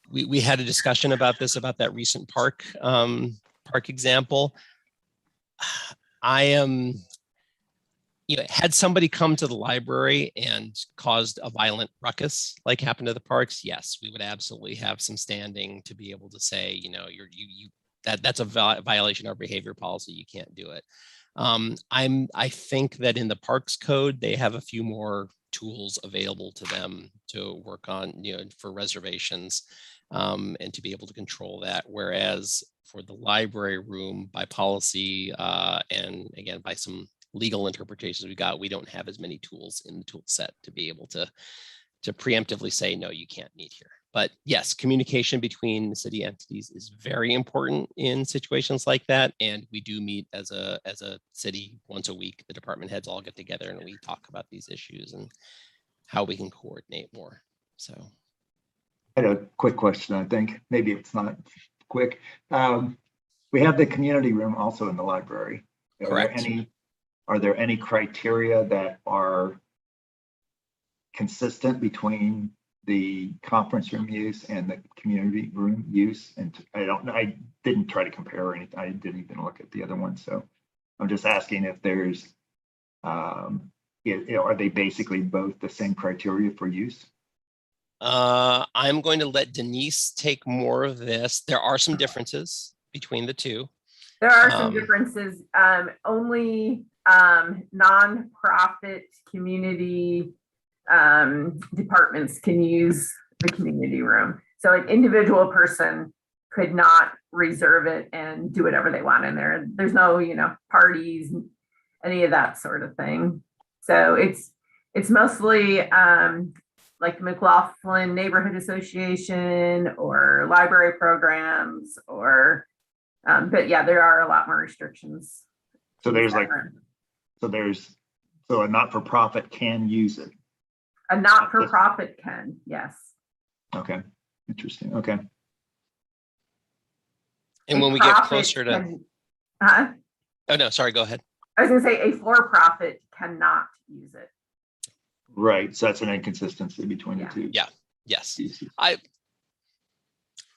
we had a discussion about this, about that recent park example. I am, had somebody come to the library and caused a violent ruckus like happened to the parks, yes, we would absolutely have some standing to be able to say, that's a violation of our behavior policy. You can't do it. I think that in the Parks Code, they have a few more tools available to them to work on, for reservations, and to be able to control that. Whereas for the library room, by policy, and again, by some legal interpretations we don't have as many tools in the tool set to be able to preemptively say, no, you can't meet here. But yes, communication between city entities is very important in situations like that. And we do meet as a city once a week. The department heads all get together and we talk about these issues and how we can coordinate more. So I had a quick question, I think. Maybe it's not quick. We have the community room also in the library. Correct. Are there any criteria that are consistent between the conference room use and the community room use? And I didn't try to compare or anything. I didn't even look at the other one. So I'm just asking if there's, are they basically both the same criteria for use? I'm going to let Denise take more of this. There are some differences between the two. There are some differences. Only nonprofit community departments can use the community room. So an individual person could not reserve it and do whatever they want in there. There's no, parties, any of that sort of thing. So it's mostly like the McLaughlin Neighborhood Association or library programs or, but yeah, there are a lot more restrictions. So there's so a not-for-profit can use it. A not-for-profit can, yes. Okay, interesting. Okay. And when we get closer to, oh no, sorry, go ahead. I was gonna say a for-profit cannot use it. Right, so that's an inconsistency between the two. Yeah, yes.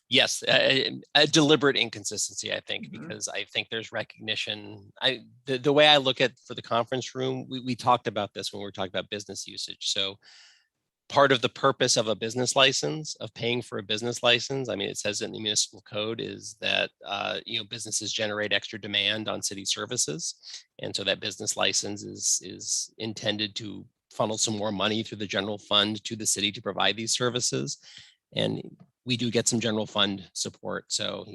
Yes, a deliberate inconsistency, I think, because I think there's recognition. The way I look at for the conference room, we talked about this when we were talking about business usage. So part of the purpose of a business license, of paying for a business license, I mean, it says in the municipal code is that, businesses generate extra demand on city services. And so that business license is intended to funnel some more money through the general fund to the city to provide these services. And we do get some general fund support. So,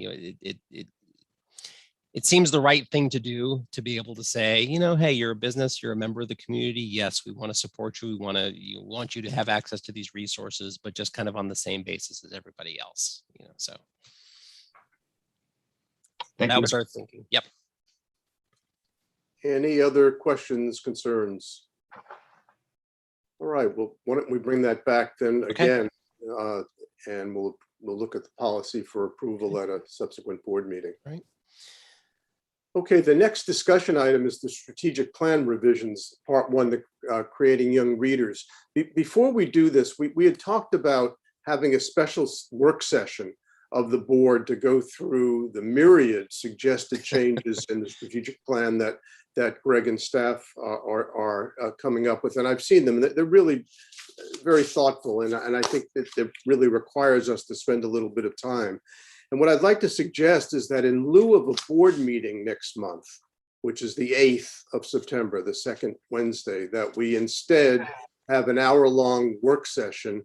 it seems the right thing to do to be able to say, hey, you're a business, you're a member of the community. Yes, we want to support you. We want you to have access to these resources, but just kind of on the same basis as everybody else, so. Thank that you. was our thinking. Yep. Any other questions, concerns? All right, well, why don't we bring that back then again, and we'll look at the policy for approval at a subsequent board meeting. Right. Okay, the next discussion item is the strategic plan revisions, part one, the creating young readers. Before we do this, we had talked about having a special work session of the board to go through the myriad suggested changes in the strategic plan that Greg and staff are coming up with. And I've seen them. They're really very thoughtful. And I think that it really requires us to spend a little bit of time. And what I'd like to suggest is that in lieu of a board meeting next month, which is the 8th of September, the second Wednesday, that we instead have an hour-long work session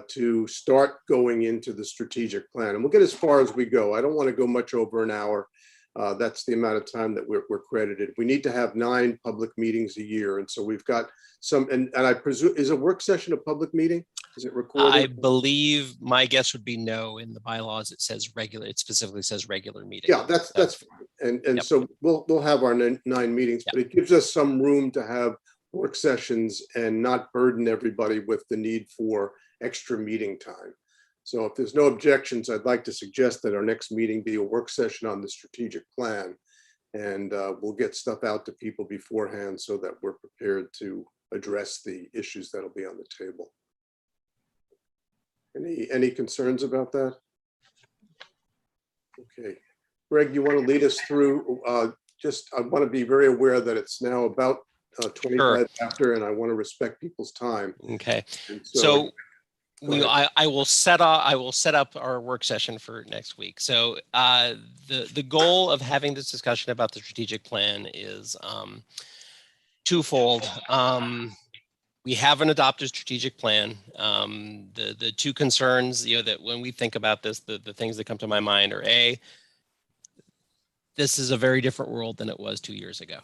to start going into the strategic plan. And we'll get as far as we go. I don't want to go much over an hour. That's the amount of time that we're credited. We need to have 9 public meetings a year. And so we've got some, and I presume, is a work session a public meeting? Is it recorded? I believe my guess would be no. In the bylaws, it says regular, it specifically says regular meeting. Yeah, that's fine. And Yep. so we'll have our 9 meetings, but it gives us some room to have work sessions and not burden everybody with the need for extra meeting time. So if there's no objections, I'd like to suggest that our next meeting be a work session on the strategic plan. And we'll get stuff out to people beforehand so that we're prepared to address the issues that'll be on the table. Any concerns about that? Okay. Greg, you want to lead us through? I want to be very aware that it's now about 25 after, and I want to respect people's time. Okay. And So I will set up our work session for next week. So the goal of having this discussion about the strategic plan is twofold. We have an adopted strategic plan. The two concerns, that when we think about this, the things that come to my mind are this is a very different world than it was 2 years ago.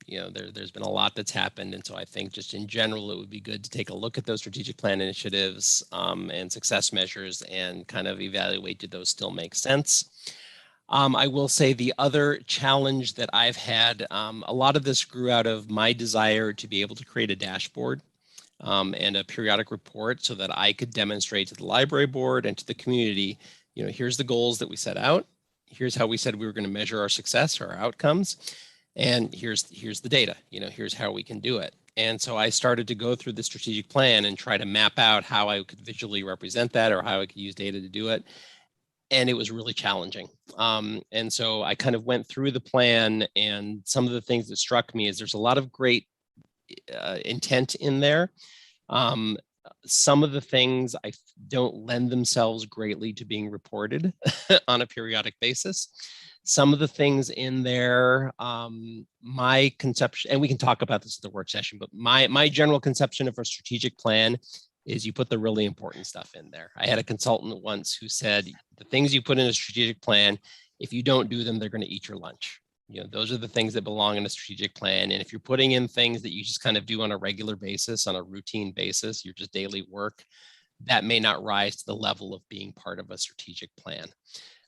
There's been a lot that's happened. And so I think just in general, it would be good to take a look at those strategic plan initiatives and success measures and kind of evaluate, do those still make sense? I will say the other challenge that I've had, a lot of this grew out of my desire to be able to create a dashboard and a periodic report so that I could demonstrate to the library board and to the community, here's the goals that we set out. Here's how we said we were going to measure our success or our outcomes. And here's the data, here's how we can do it. And so I started to go through the strategic plan and try to map out how I could visually represent that or how I could use data to do it. And it was really challenging. And so I kind of went through the plan, and some of the things that struck me is there's a lot of great intent in there. Some of the things I don't lend themselves greatly to being reported on a periodic basis. Some of the things in there, my conception, and we can talk about this at the work session, but my general conception of a strategic plan is you put the really important stuff in there. I had a consultant once who said, the things you put in a strategic plan, if you don't do them, they're going to eat your lunch. Those are the things that belong in a strategic plan. And if you're putting in things that you just kind of do on a regular basis, on a routine basis, your just daily work, that may not rise to the level of being part of a strategic plan.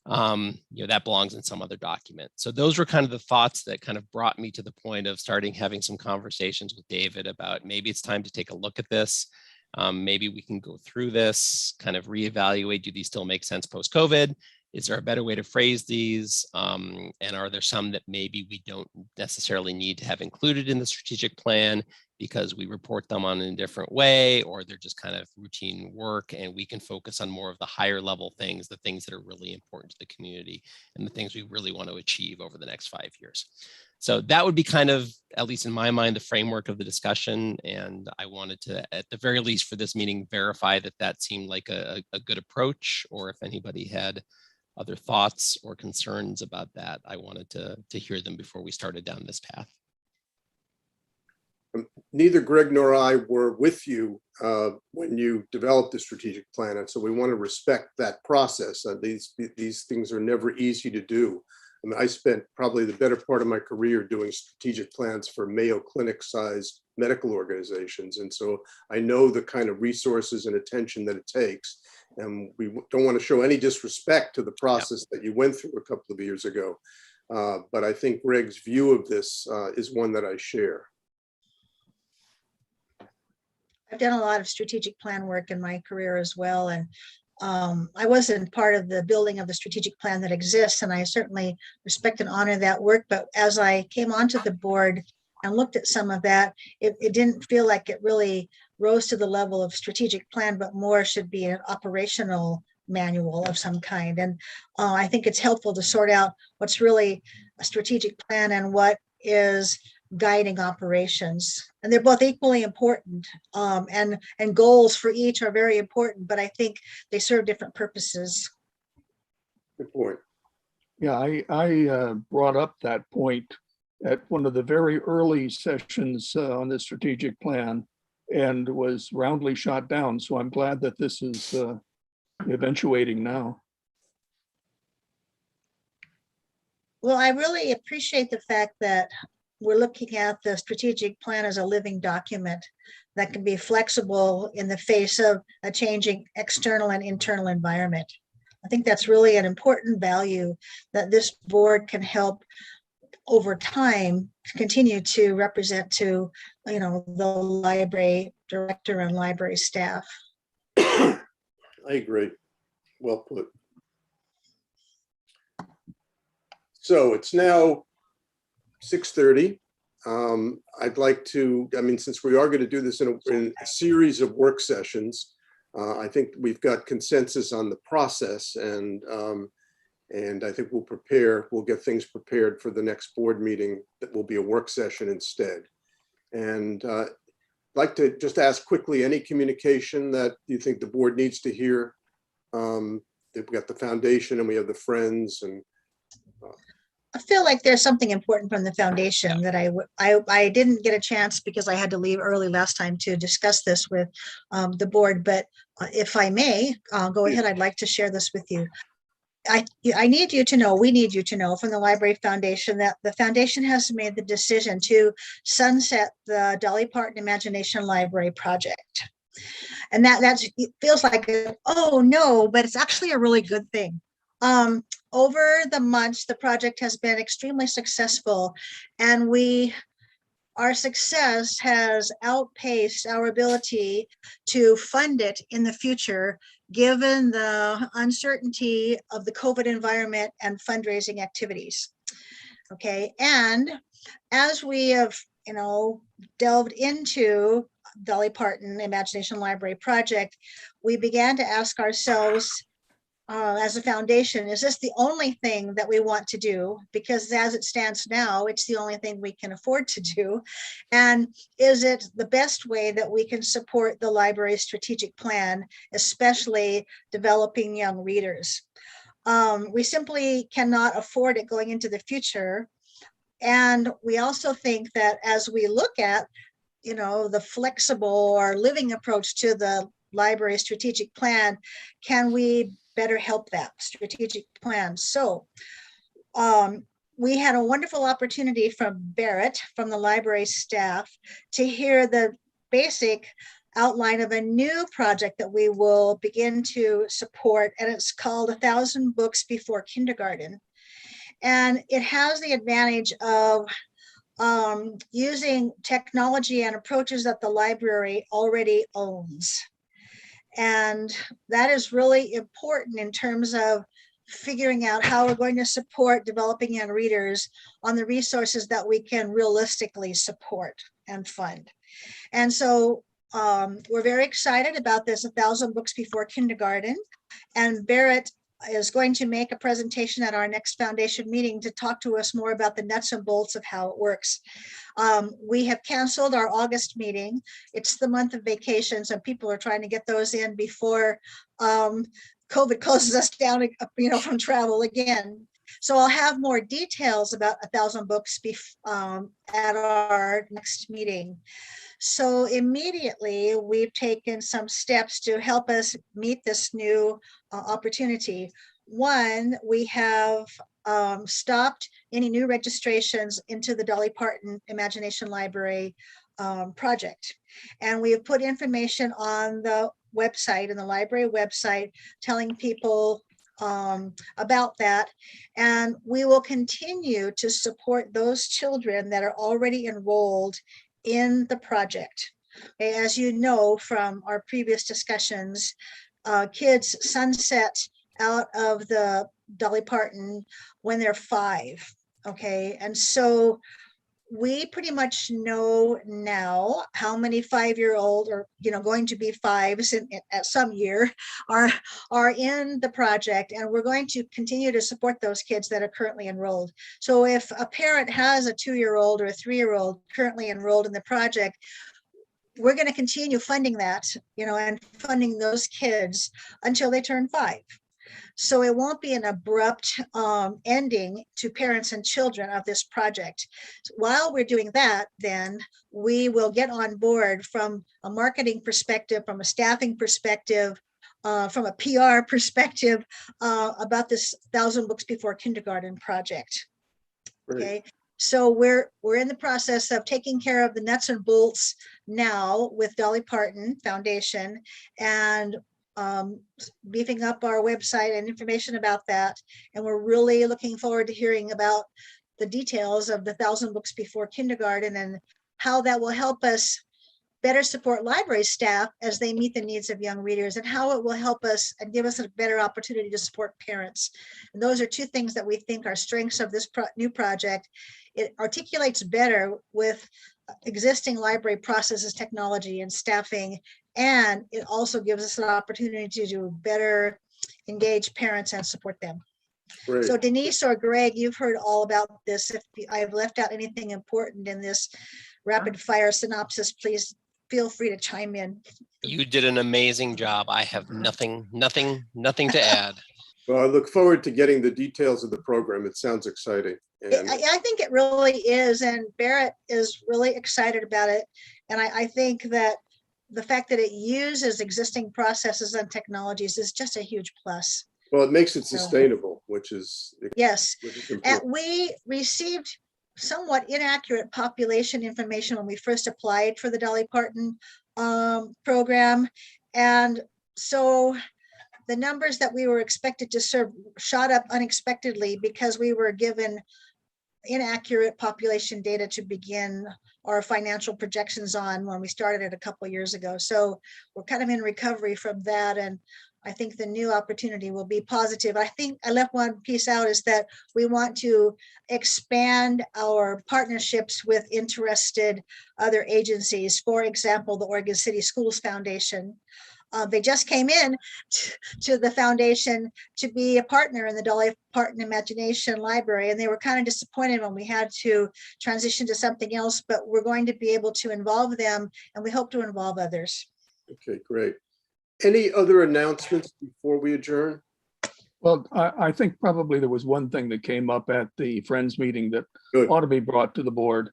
That belongs in some other document. So those were kind of the thoughts that kind of brought me to the point of having some conversations with David about maybe it's time to take a look at this. Maybe we can go through this, kind of reevaluate, do these still make sense post-COVID? Is there a better way to phrase these? And are there some that maybe we don't necessarily need to have included in the strategic plan because we report them on in a different way, or they're just kind of routine work and we can focus on more of the higher level things, the things that are really important to the community and the things we really want to achieve over the next 5 years. So that would be kind of, at least in my mind, the framework of the discussion. And I wanted to, at the very least for this meeting, verify that that seemed like a good approach, or if anybody had other thoughts or concerns about that, I wanted to hear them before we started down this path. Neither Greg nor I were with you when you developed the strategic plan, and so we want to respect that process. These things are never easy to do. I mean, I spent probably the better part of my career doing strategic plans for Mayo Clinic-sized medical organizations, and so I know the kind of resources and attention that it takes. And we don't want to show any disrespect to the process that you went through a couple of years ago. But I think Greg's view of this is one that I share. I've done a lot of strategic plan work in my career as well. And I wasn't part of the building of the strategic plan that exists, and I certainly respect and honor that work. But as I came onto the board and looked at some of that, it didn't feel like it really rose to the level of strategic plan, but more should be an operational manual of some kind. And I think it's helpful to sort out what's really a strategic plan and what is guiding operations. And they're both equally important, and goals for each are very important, but I think they serve different purposes. Good point. Yeah, I brought up that point at one of the very early sessions on the strategic plan and was roundly shot down. So I'm glad that this is eventuating now. Well, I really appreciate the fact that we're looking at the strategic plan as a living document that can be flexible in the face of a changing external and internal environment. I think that's really an important value that this board can help over time continue to represent to, the library director and library staff. I agree. Well put. So it's now 6:30. I'd like to, since we are going to do this in a series of work sessions, I think we've got consensus on the process, and I think we'll get things prepared for the next board meeting that will be a work session instead. And like to just ask quickly, any communication that you think the board needs to hear? We've got the foundation and we have the friends, and I feel like there's something important from the foundation that I didn't get a chance because I had to leave early last time to discuss this with the board, but if I may, go ahead. I'd like to share this with you. I need you to know, we need you to know from the Library Foundation that the foundation has made the decision to sunset the Dolly Parton Imagination Library project. And it feels like, oh no, but it's actually a really good thing. Over the months, the project has been extremely successful, and our success has outpaced our ability to fund it in the future, given the uncertainty of the COVID environment and fundraising activities. Okay, and as we have, delved into Dolly Parton Imagination Library project, we began to ask ourselves, as a foundation, is this the only thing that we want to do? Because as it stands now, it's the only thing we can afford to do. And is it the best way that we can support the library's strategic plan, especially developing young readers? We simply cannot afford it going into the future. And we also think that as we look at, the flexible or living approach to the library strategic plan, can we better help that strategic plan? So we had a wonderful opportunity from Barrett, from the library staff, to hear the basic outline of a new project that we will begin to support, and it's called 1,000 Books Before Kindergarten. And it has the advantage of using technology and approaches that the library already owns. And that is really important in terms of figuring out how we're going to support developing young readers on the resources that we can realistically support and fund. And so we're very excited about this 1,000 Books Before Kindergarten. And Barrett is going to make a presentation at our next foundation meeting to talk to us more about the nuts and bolts of how it works. We have canceled our August meeting. It's the month of vacation, so people are trying to get those in before COVID closes us down, from travel again. So I'll have more details about 1,000 Books at our next meeting. So immediately we've taken some steps to help us meet this new opportunity. One, we have stopped any new registrations into the Dolly Parton Imagination Library project. And we have put information on the website, and the library website, telling people about that. And we will continue to support those children that are already enrolled in the project. As you know from our previous discussions, kids sunset out of the Dolly Parton when they're 5. Okay, and so we pretty much know now how many 5-year-old or going to be 5s at some year are in the project, and we're going to continue to support those kids that are currently enrolled. So if a parent has a 2-year-old or a 3-year-old currently enrolled in the project, we're going to continue funding that, and funding those kids until they turn 5. So it won't be an abrupt ending to parents and children of this project. While we're doing that, then we will get on board from a marketing perspective, from a staffing perspective, from a PR perspective about this 1,000 Books Before Kindergarten project. Okay, so we're in the process of taking care of the nuts and bolts now with Dolly Parton Foundation, and beefing up our website and information about that. And we're really looking forward to hearing about the details of the 1,000 Books Before Kindergarten and how that will help us better support library staff as they meet the needs of young readers, and how it will help us and give us a better opportunity to support parents. And those are two things that we think are strengths of this new project. It articulates better with existing library processes, technology, and staffing. And it also gives us an opportunity to better engage parents and support them. Great. So Denise or Greg, you've heard all about this. If I've left out anything important in this rapid fire synopsis, please feel free to chime in. You did an amazing job. I have nothing to add. Well, I look forward to getting the details of the program. It sounds exciting. And I think it really is, and Barrett is really excited about it. And I think that the fact that it uses existing processes and technologies is just a huge plus. well, it makes it sustainable, which is Yes, important. and we received somewhat inaccurate population information when we first applied for the Dolly Parton program. And so the numbers that we were expected to serve shot up unexpectedly because we were given inaccurate population data to begin our financial projections on when we started it a couple of years ago. So we're kind of in recovery from that. And I think the new opportunity will be positive. I think I left one piece out, is that we want to expand our partnerships with interested other agencies. For example, the Oregon City Schools Foundation. They just came in to the foundation to be a partner in the Dolly Parton Imagination Library, and they were kind of disappointed when we had to transition to something else, but we're going to be able to involve them, and we hope to involve others. Okay, great. Any other announcements before we adjourn? Well, I think probably there was one thing that came up at the Friends meeting that Good. ought to be brought to the board,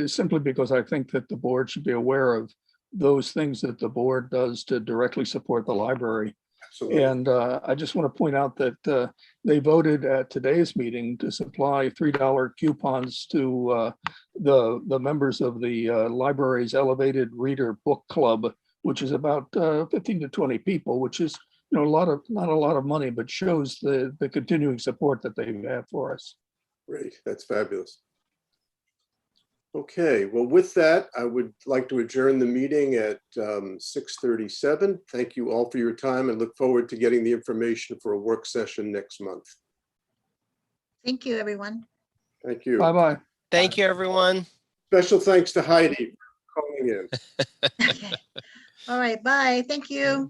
simply because I think that the board should be aware of those things that the board does to directly support the library. Absolutely. And I just want to point out that they voted at today's meeting to supply $3 coupons to the members of the library's Elevated Reader Book Club, which is about 15 to 20 people, which is, you know, not a lot of money, but shows the continuing support that they have for us. Great, that's fabulous. Okay, well, with that, I would like to adjourn the meeting at 6:37. Thank you all for your time and look forward to getting the information for a work session next month. Thank you, everyone. Thank you. Bye-bye. Thank you, everyone. Special thanks to Heidi for calling in. Okay. All right, bye. Thank you.